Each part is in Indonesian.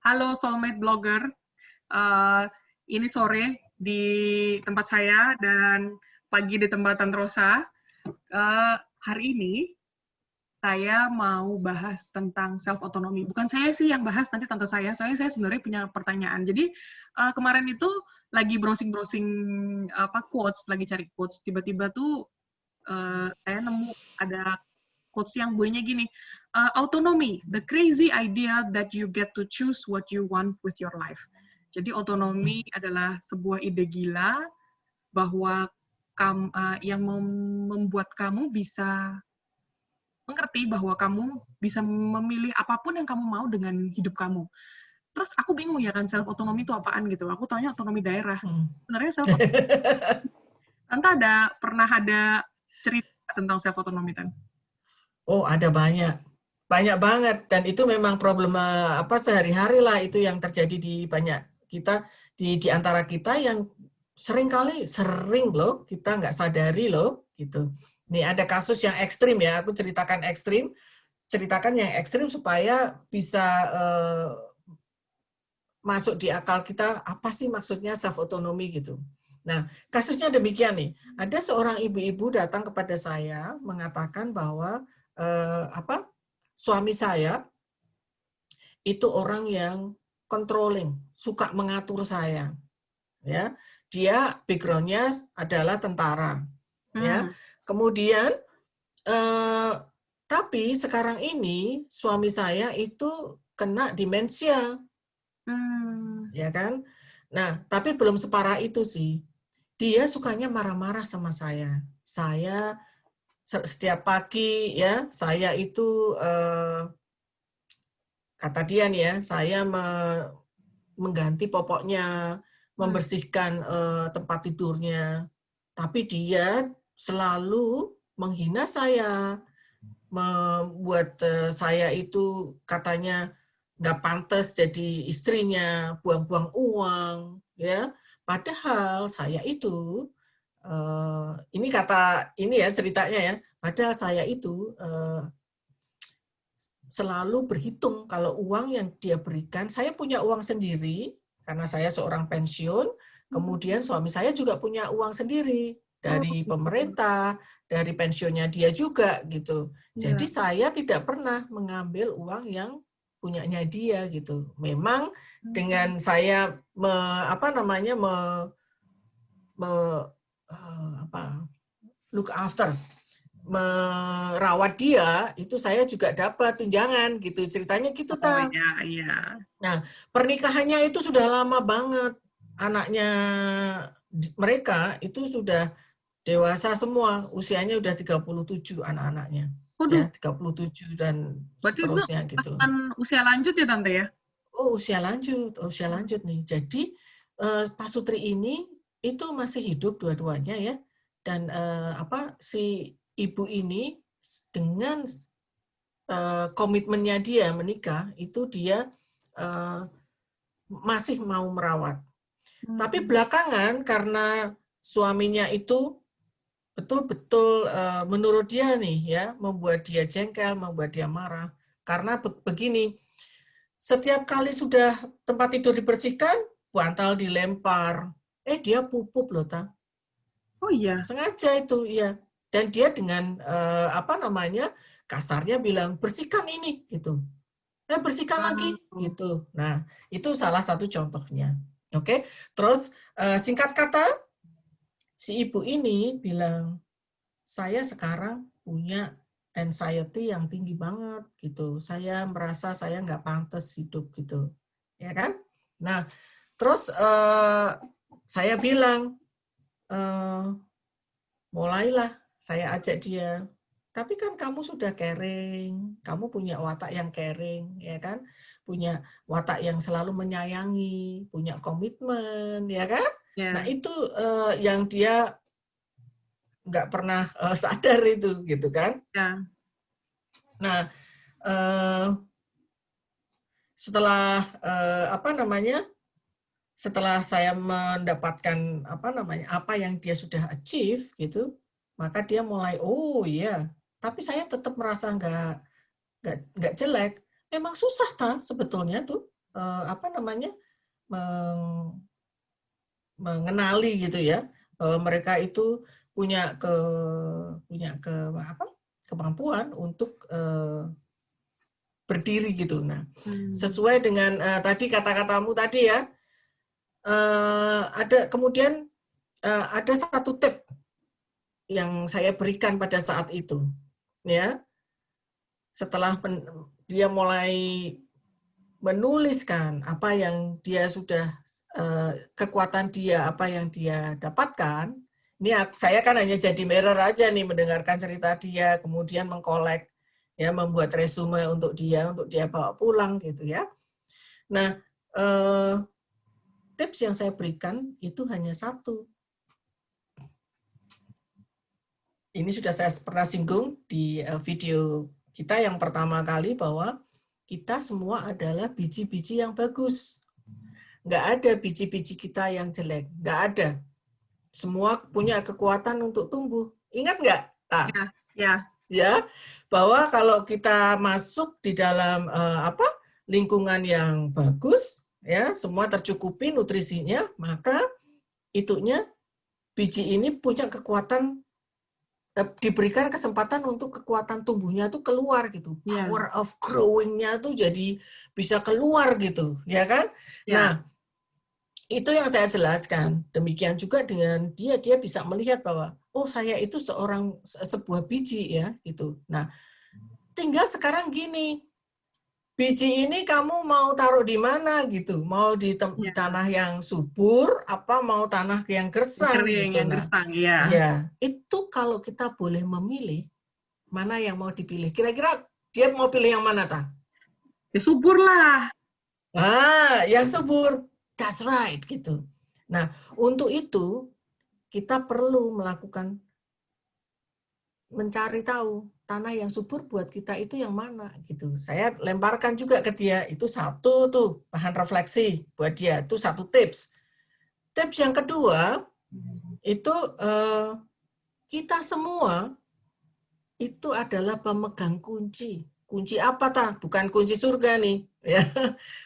Halo Soulmate Blogger, Eh, ini sore di tempat saya dan pagi di tempat Tante Rosa. Hari ini saya mau bahas tentang self autonomy. Bukan saya sih yang bahas, nanti tante saya. Soalnya saya sebenarnya punya pertanyaan. Jadi kemarin itu lagi browsing-browsing quotes, lagi cari quotes. Tiba-tiba tuh saya nemu ada quotes yang bunyinya gini, autonomy, the crazy idea that you get to choose what you want with your life. Jadi otonomi adalah sebuah ide gila bahwa yang membuat kamu bisa mengerti bahwa kamu bisa memilih apapun yang kamu mau dengan hidup kamu. Terus aku bingung ya kan, self otonomi itu apaan gitu. Aku taunya otonomi daerah. Sebenarnya self otonomi, Tante pernah ada cerita tentang self otonomi kan? Oh, ada banyak. Banyak banget. Dan itu memang problema sehari-hari lah itu yang terjadi di banyak kita, di antara kita yang sering loh, kita nggak sadari loh, gitu. Nih ada kasus yang ekstrim ya, aku ceritakan yang ekstrim supaya bisa masuk di akal kita, apa sih maksudnya self autonomy gitu. Nah, kasusnya demikian nih. Ada seorang ibu-ibu datang kepada saya mengatakan bahwa suami saya itu orang yang controlling, suka mengatur saya. Ya, dia background-nya adalah tentara. Ya, kemudian tapi sekarang ini suami saya itu kena demensia. Ya kan? Nah, tapi belum separah itu sih. Dia sukanya marah-marah sama saya. Saya setiap pagi ya, saya itu kata dia nih ya, saya mengganti popoknya, membersihkan tempat tidurnya. Tapi dia selalu menghina saya, membuat saya itu katanya nggak pantas jadi istrinya, buang-buang uang, ya. Padahal saya itu, ini ya ceritanya ya. Padahal saya itu selalu berhitung kalau uang yang dia berikan, saya punya uang sendiri karena saya seorang pensiun. Kemudian suami saya juga punya uang sendiri dari pemerintah, dari pensiunnya dia juga gitu. Jadi saya tidak pernah mengambil uang yang punyanya dia gitu. Memang dengan saya look after, merawat dia, itu saya juga dapat tunjangan gitu. Ceritanya gitu, Oh Ta. iya, iya. Nah, pernikahannya itu sudah lama banget. Anaknya mereka itu sudah dewasa semua, usianya udah 37 anak-anaknya. Waduh, Ya, 37 dan berarti itu seterusnya gitu. pasangan usia lanjut ya Tante ya? Oh, usia lanjut nih. Jadi Pak Sutri ini itu masih hidup dua-duanya ya. Dan si ibu ini dengan komitmennya dia menikah itu dia masih mau merawat. Tapi belakangan karena suaminya itu betul-betul menurut dia nih ya, membuat dia jengkel, membuat dia marah. Karena begini, setiap kali sudah tempat tidur dibersihkan, bantal dilempar. Dia pupuk loh, Ta. Oh iya. Sengaja itu, ya. Dan dia dengan kasarnya bilang, bersihkan ini, gitu. Bersihkan lagi, gitu. Nah, itu salah satu contohnya. Oke, terus singkat kata, si ibu ini bilang, saya sekarang punya anxiety yang tinggi banget gitu. Saya merasa saya nggak pantas hidup gitu, ya kan? Nah, terus saya bilang, mulailah saya ajak dia. Tapi kan kamu sudah caring, kamu punya watak yang caring, ya kan? Punya watak yang selalu menyayangi, punya komitmen, ya kan? Nah itu yang dia nggak pernah sadar itu, gitu kan? Ya. Nah, setelah setelah saya mendapatkan apa yang dia sudah achieve gitu, maka dia mulai oh iya, tapi saya tetap merasa nggak jelek. Memang susah sebetulnya tuh apa namanya, mengenali gitu ya, bahwa mereka itu punya kemampuan untuk berdiri gitu. Nah, sesuai dengan tadi kata-katamu tadi ya, kemudian ada satu tip yang saya berikan pada saat itu, ya. Setelah dia mulai menuliskan apa yang dia sudah kekuatan dia, apa yang dia dapatkan. Ini saya kan hanya jadi mirror aja nih, mendengarkan cerita dia, kemudian mengkolek, ya, membuat resume untuk dia bawa pulang gitu ya. Nah, tips yang saya berikan itu hanya satu. Ini sudah saya pernah singgung di video kita yang pertama kali, bahwa kita semua adalah biji-biji yang bagus. Nggak ada biji-biji kita yang jelek, nggak ada. Semua punya kekuatan untuk tumbuh. Ingat nggak? Ya, bahwa kalau kita masuk di dalam lingkungan yang bagus, ya, semua tercukupi nutrisinya, maka itunya biji ini punya kekuatan, diberikan kesempatan untuk kekuatan tumbuhnya tuh keluar gitu. Power of growing-nya tuh jadi bisa keluar gitu, ya kan? Nah, itu yang saya jelaskan. Demikian juga dengan dia bisa melihat bahwa, oh, saya itu sebuah biji ya gitu. Nah, tinggal sekarang gini, biji ini kamu mau taruh di mana gitu? Mau di tanah yang subur, apa mau tanah yang gersang gitu. Yang gersang, ya, itu kalau kita boleh memilih mana yang mau dipilih. Kira-kira dia mau pilih yang mana, Ta? Ya subur lah. Yang subur. That's right gitu. Nah, untuk itu kita perlu mencari tahu tanah yang subur buat kita itu yang mana gitu. Saya lemparkan juga ke dia, itu satu tuh bahan refleksi buat dia, itu satu tips. Tips yang kedua itu kita semua itu adalah pemegang kunci. Kunci apa, Ta? Bukan kunci surga nih, ya.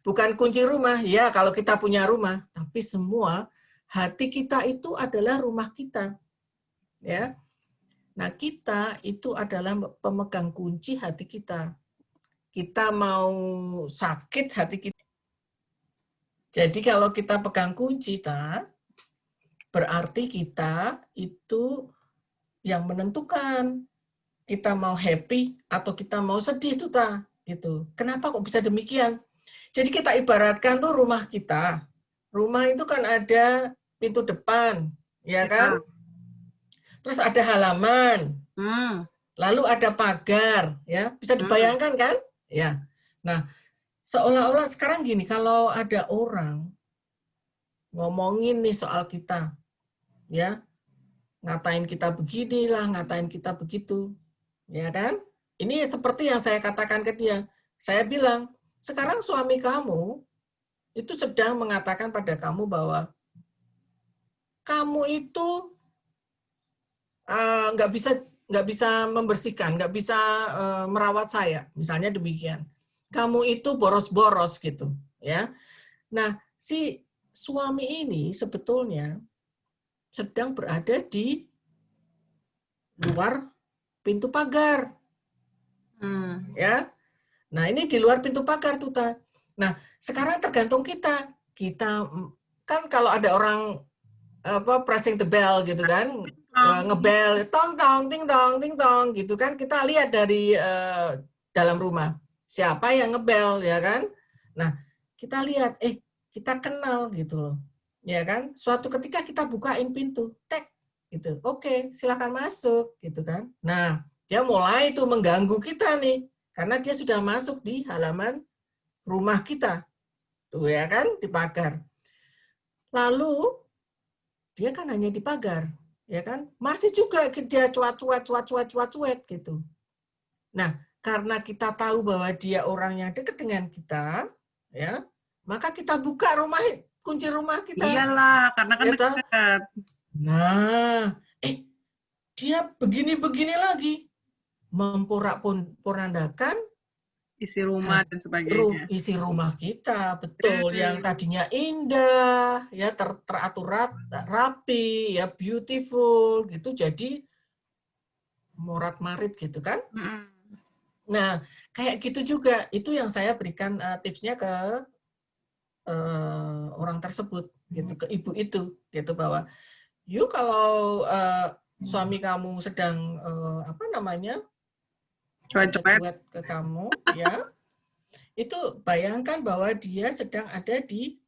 Bukan kunci rumah. Ya, kalau kita punya rumah, tapi semua hati kita itu adalah rumah kita. Ya. Nah, kita itu adalah pemegang kunci hati kita. Kita mau sakit hati kita. Jadi kalau kita pegang kunci, Ta, berarti kita itu yang menentukan kita mau happy atau kita mau sedih tuh, Ta, gitu. Kenapa kok bisa demikian? Jadi kita ibaratkan tuh rumah kita. Rumah itu kan ada pintu depan, ya kan? Terus ada halaman. Lalu ada pagar, ya. Bisa dibayangkan kan? Ya. Nah, seolah-olah sekarang gini, kalau ada orang ngomongin nih soal kita, ya, ngatain kita beginilah, ngatain kita begitu, ya kan? Ini seperti yang saya katakan ke dia. Saya bilang, sekarang suami kamu itu sedang mengatakan pada kamu bahwa kamu itu nggak bisa membersihkan, nggak bisa merawat saya, misalnya demikian. Kamu itu boros-boros gitu, ya. Nah, si suami ini sebetulnya sedang berada di luar pintu pagar. Ya. Nah, ini di luar pintu pagar tuh, Ta. Nah, sekarang tergantung kita. Kita kan kalau ada orang pressing the bell gitu kan, ngebel, tong tong ting tong ting tong gitu kan, kita lihat dari dalam rumah siapa yang ngebel, ya kan. Nah, kita lihat, kita kenal gitu loh, ya kan. Suatu ketika kita bukain pintu, tek gitu, oke, silakan masuk gitu kan. Nah, dia mulai tuh mengganggu kita nih, karena dia sudah masuk di halaman rumah kita, tuh ya kan, di pagar. Lalu dia kan hanya di pagar, ya kan, masih juga dia cuat gitu. Nah, karena kita tahu bahwa dia orang yang dekat dengan kita, ya, maka kita buka kunci rumah kita. Iyalah, karena kan dekat. Nah, dia begini-begini lagi, memporak-porandakan Isi rumah dan sebagainya. Isi rumah kita, betul. Yang tadinya indah, ya teratur rapi, ya beautiful, gitu. Jadi morat-marit gitu kan. Nah, kayak gitu juga. Itu yang saya berikan tipsnya ke orang tersebut, gitu, ke ibu itu, gitu, bahwa yuk kalau suami kamu sedang apa namanya cuek ke kamu, ya, itu bayangkan bahwa dia sedang ada di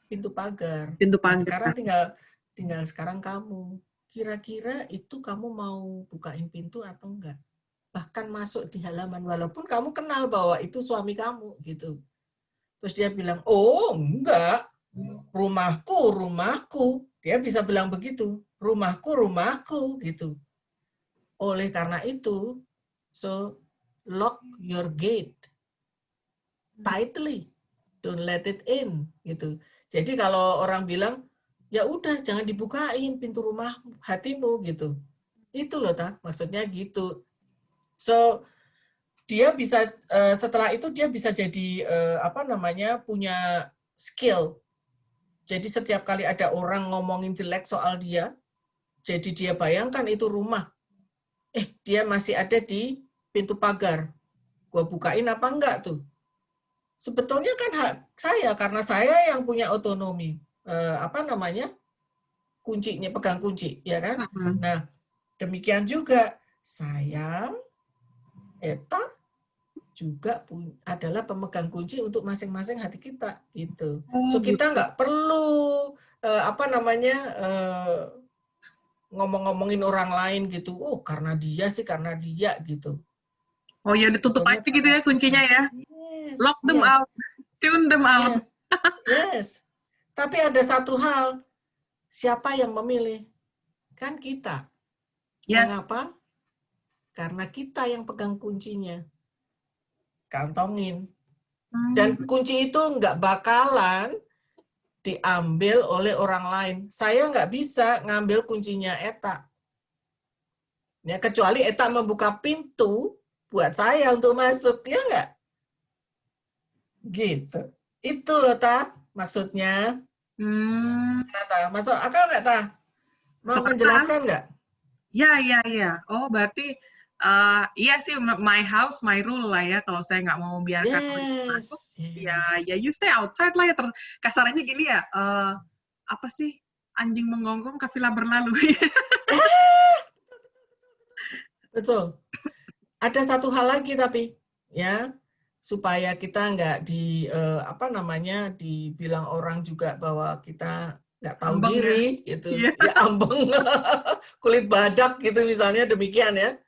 pintu pagar. Nah, sekarang tinggal sekarang kamu. Kira-kira itu kamu mau bukain pintu atau enggak? Bahkan masuk di halaman, walaupun kamu kenal bahwa itu suami kamu, gitu. Terus dia bilang, oh enggak, rumahku. Dia bisa bilang begitu, rumahku, gitu. Oleh karena itu, so lock your gate tightly, don't let it in, gitu. Jadi kalau orang bilang, ya udah jangan dibukain pintu rumah hatimu, gitu. Itu loh, maksudnya gitu. So dia bisa setelah itu dia bisa jadi apa namanya punya skill. Jadi setiap kali ada orang ngomongin jelek soal dia, jadi dia bayangkan itu rumah. Dia masih ada di pintu pagar. Gua bukain apa enggak tuh? Sebetulnya kan hak saya karena saya yang punya otonomi. Apa namanya? Kuncinya, pegang kunci, ya kan? Nah, demikian juga saya Eta juga adalah pemegang kunci untuk masing-masing hati kita, gitu. So kita nggak perlu apa namanya ngomong-ngomongin orang lain gitu. Oh karena dia gitu. Oh ya ditutup aja gitu ya kuncinya ya. Yes, Lock them out, tune them out. Yes. Tapi ada satu hal, siapa yang memilih? Kan kita. Yes. Mengapa? Karena kita yang pegang kuncinya. Kantongin. Dan kunci itu nggak bakalan diambil oleh orang lain. Saya nggak bisa ngambil kuncinya Eta. Ya, kecuali Eta membuka pintu buat saya untuk masuk, ya nggak? Gitu. Itu loh, maksudnya. Masuk akal nggak, Mau menjelaskan nggak? Ya. Oh, berarti iya sih, my house, my rule lah ya. Kalau saya nggak mau biarkan masuk, ya you stay outside lah ya. Kasarannya gini ya, apa sih, anjing menggonggong, kafilah berlalu. Betul. Ada satu hal lagi tapi, ya, supaya kita nggak apa namanya dibilang orang juga bahwa kita nggak tahu ambang diri, ya? Gitu, ya ambeng, kulit badak gitu misalnya, demikian ya.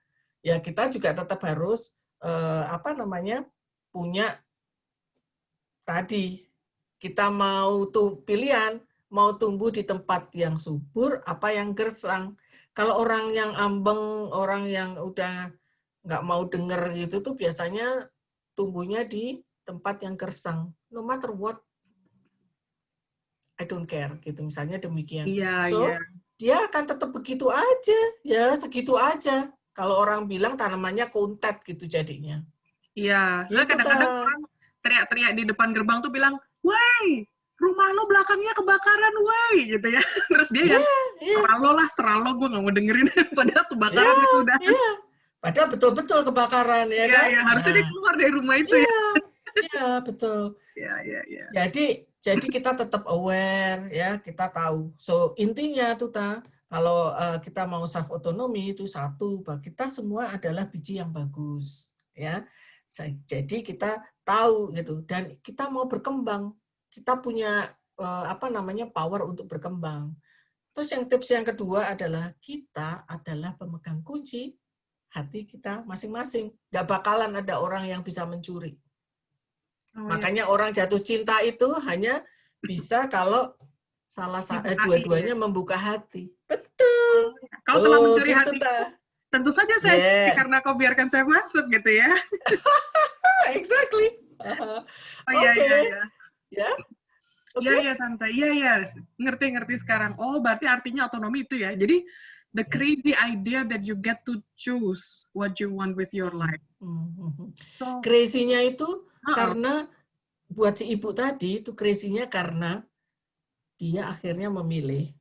Ya kita juga tetap harus apa namanya punya tadi kita mau tuh pilihan mau tumbuh di tempat yang subur apa yang gersang. Kalau orang yang ambeng, orang yang udah nggak mau denger gitu tuh biasanya tumbuhnya di tempat yang gersang. No matter what, I don't care gitu misalnya demikian. Dia akan tetap begitu aja, ya segitu aja. Kalau orang bilang tanamannya kuntet gitu jadinya. Iya, gitu, kadang-kadang orang teriak-teriak di depan gerbang tuh bilang, "Wey, rumah lo belakangnya kebakaran, wey," gitu ya. Terus dia yang seralo gue nggak mau dengerin, padahal kebakaran itu udah. Padahal betul-betul kebakaran, ya kan? Iya, harusnya dia keluar dari rumah itu ya. Iya, betul. Iya. Jadi kita tetap aware, ya, kita tahu. So intinya tuh kalau kita mau self otonomi itu satu, bahwa kita semua adalah biji yang bagus, ya. Jadi kita tahu gitu, dan kita mau berkembang, kita punya apa namanya power untuk berkembang. Terus tips yang kedua adalah kita adalah pemegang kunci hati kita masing-masing. Gak bakalan ada orang yang bisa mencuri. Makanya orang jatuh cinta itu hanya bisa kalau dua-duanya membuka hati. Betul. Kalau telah mencuri hati, tentu saja saya karena kau biarkan saya masuk gitu ya. Exactly. Iya, Tante. Iya. Ngerti sekarang. Oh, berarti artinya otonomi itu ya. Jadi the crazy idea that you get to choose what you want with your life. So, crazy-nya itu karena buat si ibu tadi itu crazy-nya karena dia akhirnya memilih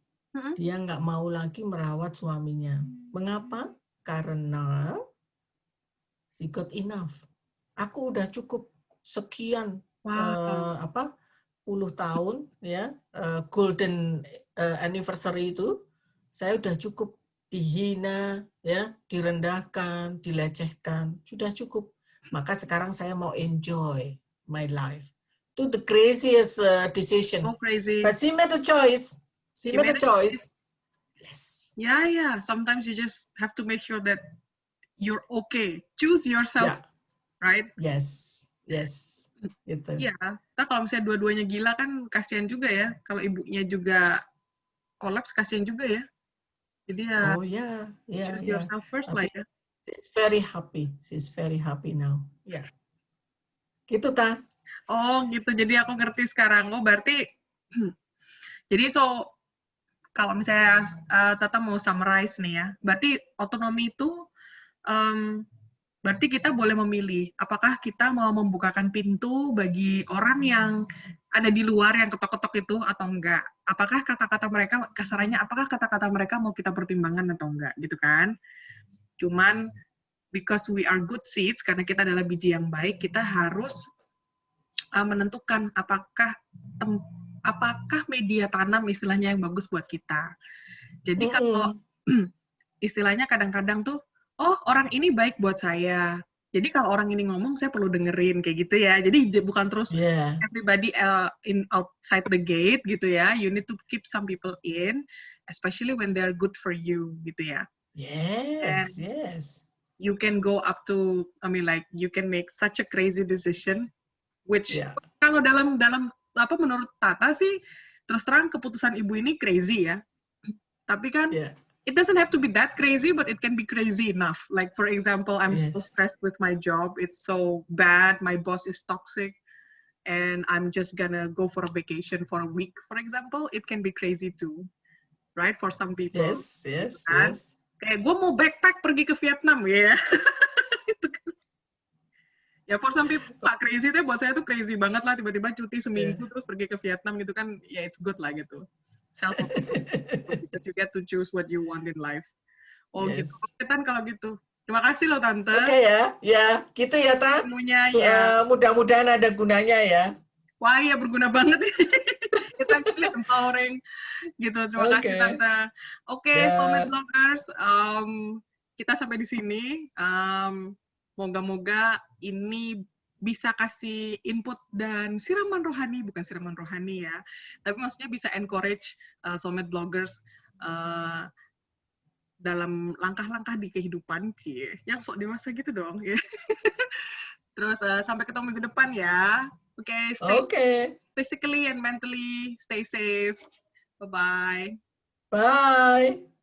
dia nggak mau lagi merawat suaminya. Mengapa? Karena she got enough. Aku udah cukup sekian puluh tahun ya golden anniversary itu saya udah cukup dihina ya, direndahkan, dilecehkan, sudah cukup. Maka sekarang saya mau enjoy my life. Itu the craziest decision. so crazy. But she made a choice. She made a choice. Yes. Yeah. Sometimes you just have to make sure that you're okay. Choose yourself, right? Yes. Gitu. Iya. Kalau misalnya dua-duanya gila kan kasihan juga ya. Kalau ibunya juga kolaps kasihan juga ya. Jadi ya. Oh ya. Choose yourself first lah ya. She's very happy. She's very happy now. Ya. Gitu ta. Oh gitu, jadi aku ngerti sekarang. Oh berarti, jadi kalau misalnya Tata mau summarize nih ya, berarti otonomi itu, berarti kita boleh memilih, apakah kita mau membukakan pintu bagi orang yang ada di luar yang ketok-ketok itu atau enggak. Apakah kata-kata mereka, kasarannya, apakah kata-kata mereka mau kita pertimbangkan atau enggak, gitu kan. Cuman, because we are good seeds, karena kita adalah biji yang baik, kita harus menentukan apakah media tanam istilahnya yang bagus buat kita. Jadi kalau istilahnya kadang-kadang tuh, oh orang ini baik buat saya. Jadi kalau orang ini ngomong saya perlu dengerin kayak gitu ya. Jadi bukan terus everybody in outside the gate gitu ya. You need to keep some people in, especially when they're good for you gitu ya. Yes. You can go up to, you can make such a crazy decision. Which kalau dalam menurut Tata sih terus terang keputusan ibu ini crazy ya. Tapi kan it doesn't have to be that crazy, but it can be crazy enough. Like for example, I'm so stressed with my job. It's so bad. My boss is toxic, and I'm just gonna go for a vacation for a week. For example, it can be crazy too, right? For some people. Yes. Kayak gue mau backpack pergi ke Vietnam ya. Itu kan. Ya, for some people, crazy itu buat saya tuh crazy banget lah, tiba-tiba cuti seminggu terus pergi ke Vietnam gitu kan, ya it's good lah gitu. Because you get to choose what you want in life. Oh gitu, oke Tan kalau gitu. Terima kasih loh Tante. Oke ya gitu ya Tan. Mudah-mudahan ada gunanya ya. Wah ya berguna banget. Kita pilih empowering gitu. Terima kasih Tante. Oke, Soulmate Bloggers, kita sampai di sini. Moga-moga ini bisa kasih input dan siraman rohani, bukan siraman rohani ya, tapi maksudnya bisa encourage Soulmate Bloggers dalam langkah-langkah di kehidupan, yang sok dewasa gitu dong. Ya. Terus sampai ketemu minggu depan ya. Oke, stay physically and mentally, stay safe. Bye-bye. Bye.